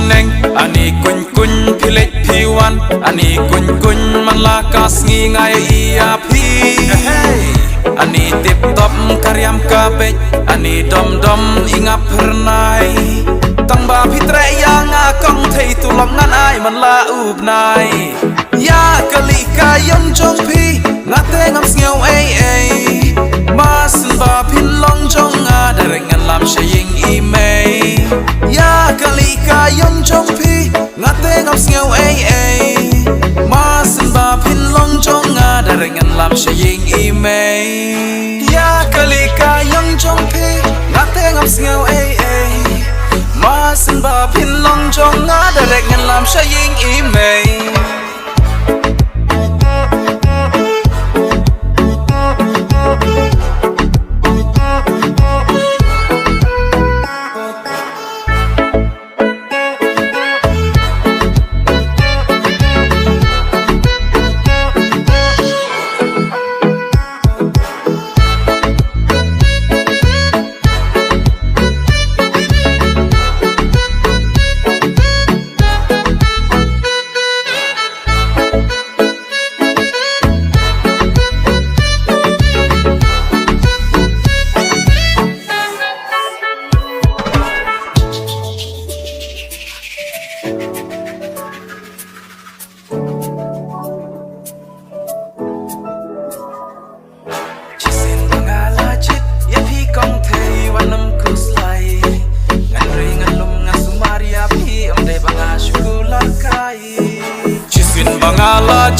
เองอันนี้กุนพี่เล็กพี่วันอันนี้กุนมันลากาสงีไงอีอาพี่อันนี้ติบตบการยำกาเบจอันนี้ดมอิงอับเพรนายตั้งบาพี่เตรยางากองเทตุลมนั้นไอมันลาอูบนายยากะลิกายนจงพี่งาเตงอับเสียวมาสันบาพินลองจงอาได้เรงานลำเชยิงอีเมย์ยากะลิกายนจงพี่งาเตงอับเสียวมาสันบาพินลองจงอาได้เรงานลำเชยิงอีเมย์ยากะลิกายนจงพี่งาเตงอับเสียวมาสันบาพินลองจงอาได้เรงานลำเชยิงอีเมย์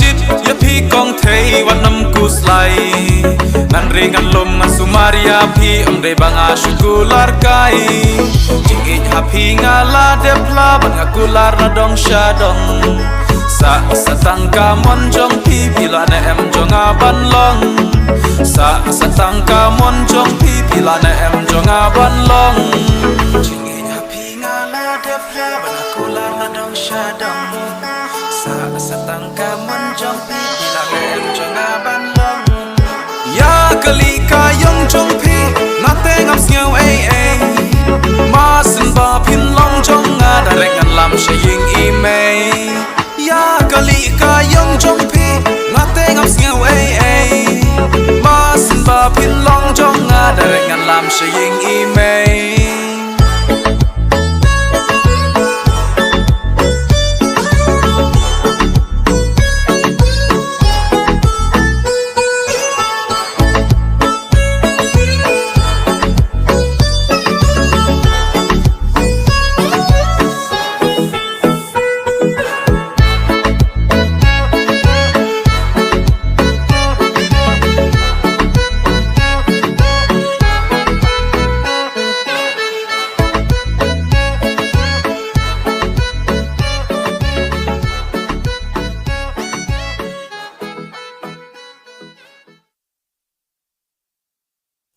จิตยาพี่กองเทวันน้ำกุสไลงันเรงงันลมงันสุมาริยาพี่อมเดบังอาชุกุลาร์ไกจิงอิจฮาพี่งาลาเดพลาบังอากุลาร์นาดองชาดองสะตังกามอนจงพี่พิลาเนเอ็มจงอาบันลองสะตังกามอนจงพี่พิลาเนเอ็มจงอาบันลองจิงอิจฮาพี่งาลาเดพลาบังอากุลาร์นาดองชาดองสตังกามันจงพี่ลาเล่มจงอาบันลองยากะลิกายงจงพี่นาเตงับเสียวมาสันบาพินลองจงอาได้เรงานลำเชยิงอีเมย์ยากะลิกายงจงพี่นาเตงับเสียวมาสันบาพินลองจงอาได้เรงานลำเชยิงอีเม